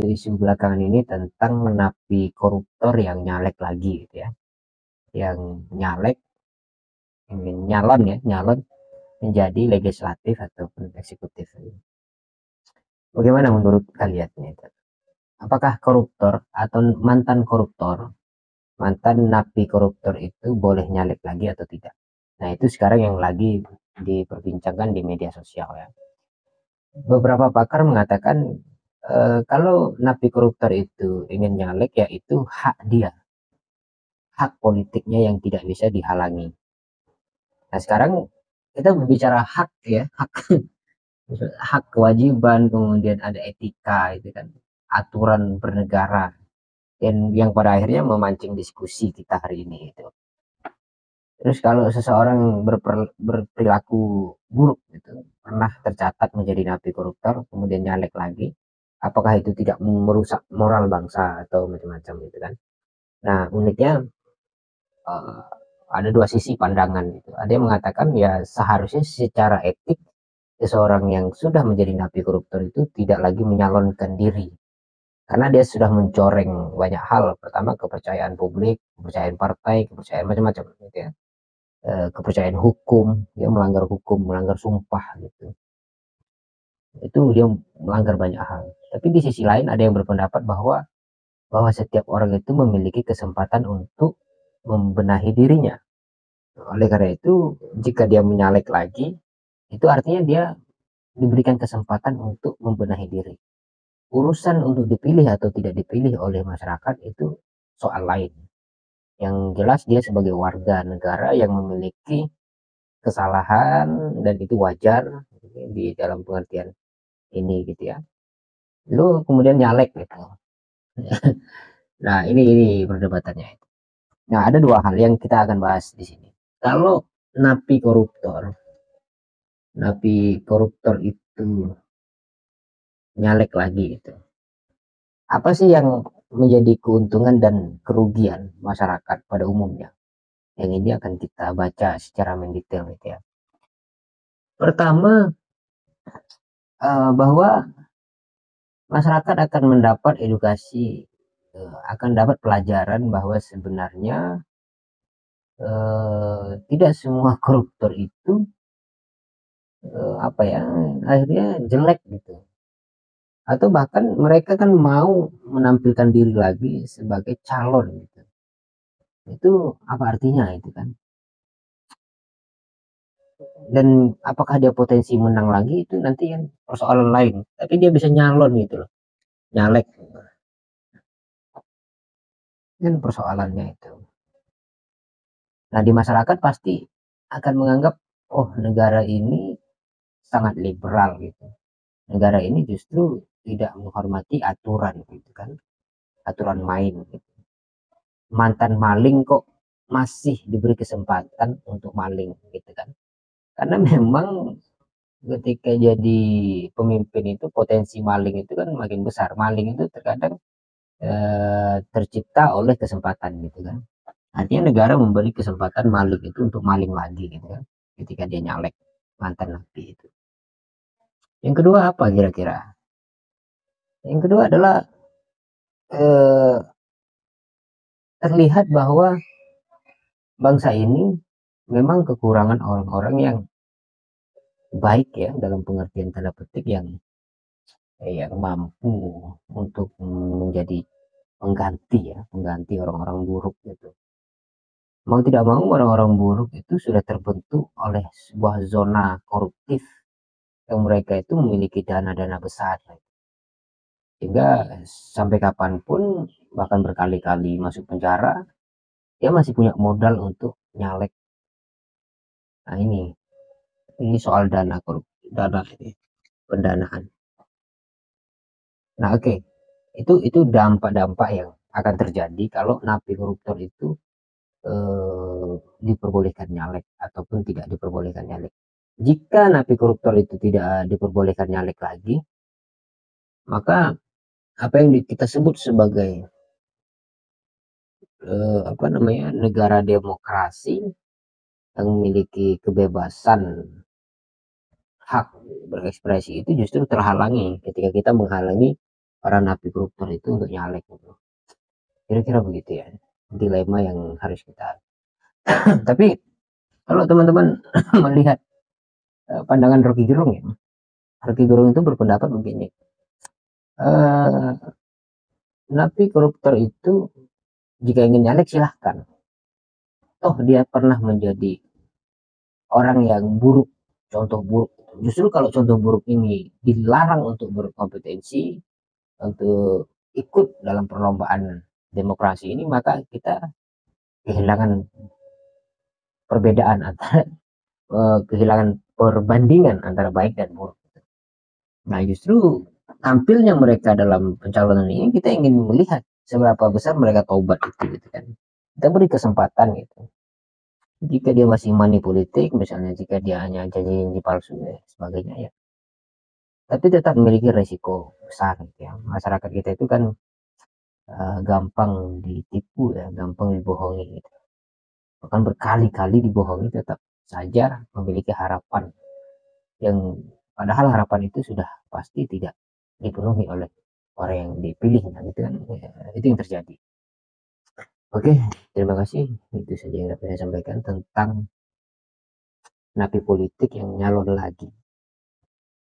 isu-isu belakangan ini tentang napi koruptor yang nyalek lagi gitu ya. Yang nyalek, nyalon menjadi legislatif ataupun eksekutif. Bagaimana menurut kalian itu? Apakah koruptor atau mantan napi koruptor itu boleh nyalek lagi atau tidak? Nah, itu sekarang yang lagi diperbincangkan di media sosial ya. Beberapa pakar mengatakan kalau napi koruptor itu ingin nyalek, ya itu hak dia, hak politiknya yang tidak bisa dihalangi. Nah, sekarang kita berbicara hak ya, hak kewajiban, kemudian ada etika itu kan, aturan bernegara, dan yang pada akhirnya memancing diskusi kita hari ini itu. Terus kalau seseorang berperilaku buruk gitu, pernah tercatat menjadi napi koruptor, kemudian nyalek lagi, apakah itu tidak merusak moral bangsa atau macam-macam gitu kan? Nah, uniknya uh, ada dua sisi pandangan gitu. Ada yang mengatakan ya seharusnya secara etik seseorang yang sudah menjadi napi koruptor itu tidak lagi menyalonkan diri, karena dia sudah mencoreng banyak hal. Pertama, kepercayaan publik, kepercayaan partai, kepercayaan macam-macam gitu ya. Kepercayaan hukum, dia melanggar hukum, melanggar sumpah gitu. Itu dia melanggar banyak hal. Tapi di sisi lain ada yang berpendapat bahwa setiap orang itu memiliki kesempatan untuk membenahi dirinya. Oleh karena itu, jika dia menyalek lagi, itu artinya dia diberikan kesempatan untuk membenahi diri. Urusan untuk dipilih atau tidak dipilih oleh masyarakat itu soal lain. Yang jelas dia sebagai warga negara yang memiliki kesalahan, dan itu wajar di dalam pengertian ini gitu ya. Lu kemudian nyalek gitu. Nah, ini perdebatannya. Nah, ada dua hal yang kita akan bahas di sini. Kalau napi koruptor itu nyalek lagi gitu, apa sih yang menjadi keuntungan dan kerugian masyarakat pada umumnya? Yang ini akan kita baca secara mendetail gitu ya. Pertama, bahwa masyarakat akan mendapat edukasi, akan dapat pelajaran bahwa sebenarnya tidak semua koruptor itu apa ya, akhirnya jelek gitu, atau bahkan mereka kan mau menampilkan diri lagi sebagai calon gitu. Itu apa artinya itu kan? Dan apakah dia potensi menang lagi, itu nanti kan persoalan lain. Tapi dia bisa nyalon gitu loh, nyalek kan persoalannya itu. Nah, di masyarakat pasti akan menganggap, oh negara ini sangat liberal gitu. Negara ini justru tidak menghormati aturan gitu kan, aturan main gitu. Mantan maling kok masih diberi kesempatan untuk maling gitu kan. Karena memang ketika jadi pemimpin itu potensi maling itu kan makin besar. Maling itu terkadang tercipta oleh kesempatan gitu kan. Artinya negara memberi kesempatan maling itu untuk maling lagi gitu kan, ketika dia nyalek mantan napi itu. Yang kedua apa kira-kira? Yang kedua adalah eh, terlihat bahwa bangsa ini memang kekurangan orang-orang yang baik ya, dalam pengertian tanda petik, yang mampu untuk menjadi pengganti orang-orang buruk gitu. Mau tidak mau, orang-orang buruk itu sudah terbentuk oleh sebuah zona koruptif yang mereka itu memiliki dana-dana besar, sehingga sampai kapanpun, bahkan berkali-kali masuk penjara, dia masih punya modal untuk nyalek. Nah, ini soal dana ini, pendanaan. Nah, oke. Itu dampak-dampak yang akan terjadi kalau napi koruptor itu diperbolehkan nyalek ataupun tidak diperbolehkan nyalek. Jika napi koruptor itu tidak diperbolehkan nyalek lagi, maka apa yang kita sebut sebagai apa namanya, negara demokrasi yang memiliki kebebasan hak berekspresi itu justru terhalangi ketika kita menghalangi para napi koruptor itu untuk nyalek gitu. Kira-kira begitu ya, dilema yang harus kita. Tapi kalau teman-teman melihat pandangan Rocky Gerung ya, Rocky Gerung itu berpendapat begini, napi koruptor itu jika ingin nyalek silahkan, toh dia pernah menjadi orang yang buruk, contoh buruk. Justru kalau contoh buruk ini dilarang untuk berkompetensi, untuk ikut dalam perlombaan demokrasi ini, maka kita kehilangan perbedaan antara kehilangan perbandingan antara baik dan buruk. Nah, justru tampilnya mereka dalam pencalonan ini kita ingin melihat seberapa besar mereka tobat itu gitu kan. Kita beri kesempatan gitu. Jika dia masih money politik, misalnya jika dia hanya janji-janji palsu dan sebagainya ya, tapi tetap memiliki resiko besar gitu ya. Masyarakat kita itu kan gampang ditipu ya, gampang dibohongi gitu. Bahkan berkali-kali dibohongi tetap saja memiliki harapan yang padahal harapan itu sudah pasti tidak dipenuhi oleh orang yang dipilih. Nah, itu kan ya, itu yang terjadi. Oke, terima kasih. Itu saja yang dapat saya sampaikan tentang napi politik yang nyalon lagi.